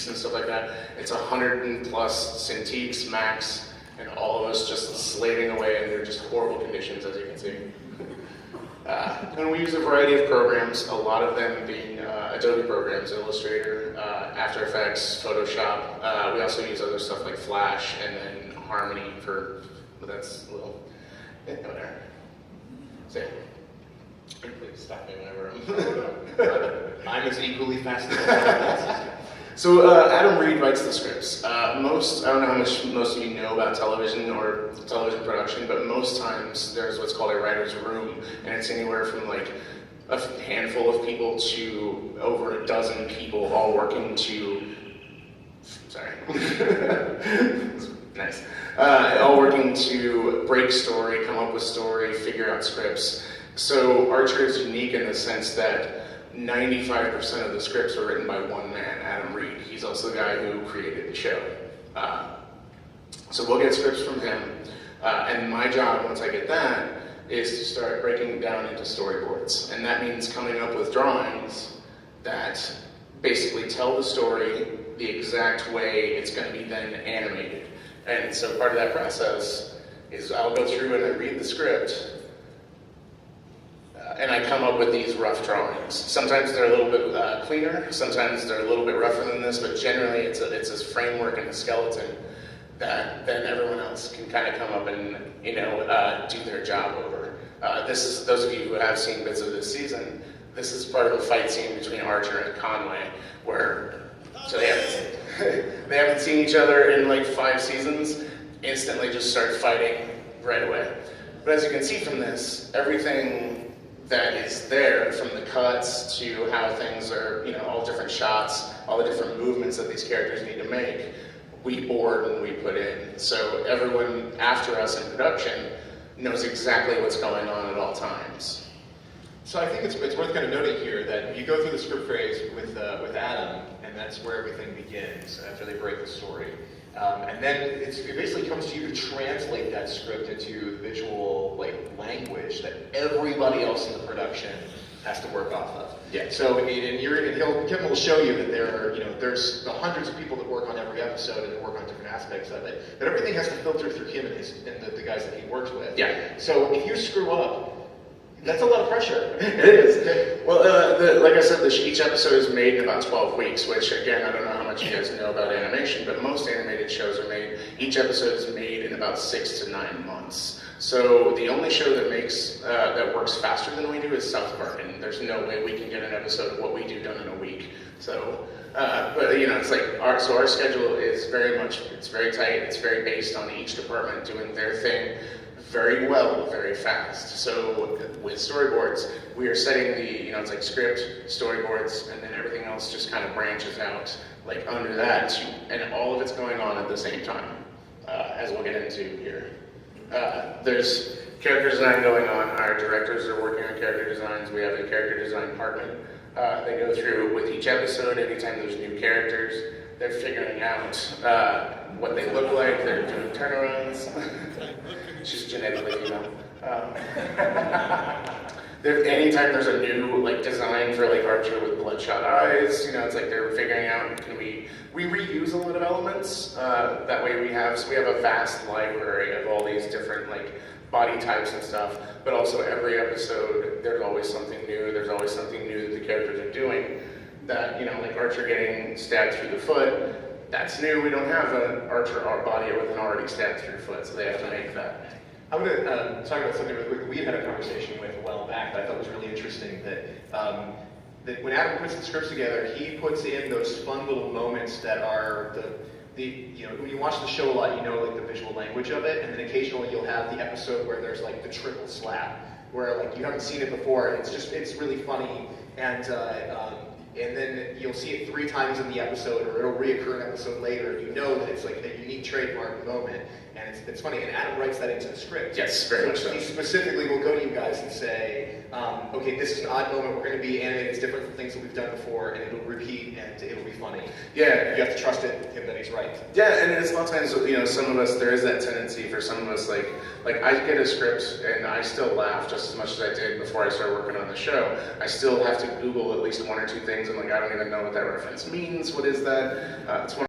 Cintiqs and stuff like that. It's 100 and plus Cintiqs max, and all of us just slaving away under just horrible conditions, as you can see. And we use a variety of programs, a lot of them being Adobe programs, Illustrator, After Effects, Photoshop. We also use other stuff like Flash, and then Harmony for, but that's a little, whatever. So, please stop me whenever I'm as equally fascinated. So Adam Reed writes the scripts. I don't know how much most of you know about television or television production, but most times there's what's called a writer's room, and it's anywhere from like a handful of people to over a dozen people all working to, sorry, nice, all working to break story, come up with story, figure out scripts. So Archer is unique in the sense that 95% of the scripts are written by one man, Adam Reed. He's also the guy who created the show. So we'll get scripts from him, and my job, once I get that, is to start breaking them down into storyboards. And that means coming up with drawings that basically tell the story the exact way it's going to be then animated. And so part of that process is I'll go through and I read the script, and I come up with these rough drawings. Sometimes they're a little bit cleaner, sometimes they're a little bit rougher than this, but generally it's a framework and a skeleton that then everyone else can kind of come up and do their job over. This is, those of you who have seen bits of this season, this is part of the fight scene between Archer and Conway, where so they haven't seen each other in like 5 seasons, instantly just start fighting right away. But as you can see from this, everything that is there, from the cuts to how things are, all different shots, all the different movements that these characters need to make, we board and we put in. So everyone after us in production knows exactly what's going on at all times. So I think it's worth kind of noting here that you go through the script phase with Adam, and that's where everything begins after they break the story. And then it basically comes to you to translate that script into visual language that everybody else in the production has to work off of. Yeah. So Kevin will show you that there's the hundreds of people that work on every episode and work on different aspects of it. But everything has to filter through him and the guys that he works with. Yeah. So if you screw up, that's a lot of pressure. It is. Well, like I said, each episode is made in about 12 weeks, which, again, I don't know how much you guys know about animation, but most animated shows are made, each episode is made in about 6 to 9 months. So the only show that works faster than we do is South Park, and there's no way we can get an episode of what we do done in a week. So, but it's like, our schedule is very tight, it's very based on each department doing their thing very well, very fast. So with storyboards, we are setting it's like script, storyboards, and then everything else just kind of branches out like under that, and all of it's going on at the same time, as we'll get into here. There's character design going on. Our directors are working on character designs. We have a character design department. They go through with each episode, anytime there's new characters, they're figuring out what they look like, they're doing turnarounds. She's genetically female. Anytime there's a new design for Archer with bloodshot eyes, it's like they're figuring out, we reuse a lot of elements. That way we have a vast library of all these different body types and stuff, but also every episode there's always something new. There's always something new that the characters are doing. That like Archer getting stabbed through the foot. That's new. We don't have an Archer body with an already stabbed through foot, so they have to make that. I'm going to talk about something really quick that we had a conversation with a while back that I thought was really interesting. That when Adam puts the scripts together, he puts in those fun little moments that are when you watch the show a lot, the visual language of it, and then occasionally you'll have the episode where there's the triple slap, where you haven't seen it before, and it's really funny, and then you'll see it 3 times in the episode, or it'll reoccur an episode later, and that it's a unique trademark moment, and it's funny, and Adam writes that into the script. Yes, very much so. He specifically will go to you guys and say, okay, this is an odd moment, we're going to be animated, it's different from things that we've done before, and it'll repeat, and it'll be funny. Yeah. You have to trust him that he's right. Yeah, and it's a lot of times, you know, some of us, there is that tendency for some of us, like I get a script and I still laugh just as much as I did before I started working on the show. I still have to Google at least one or two things, and like, I don't even know what that reference means. What is that? It's one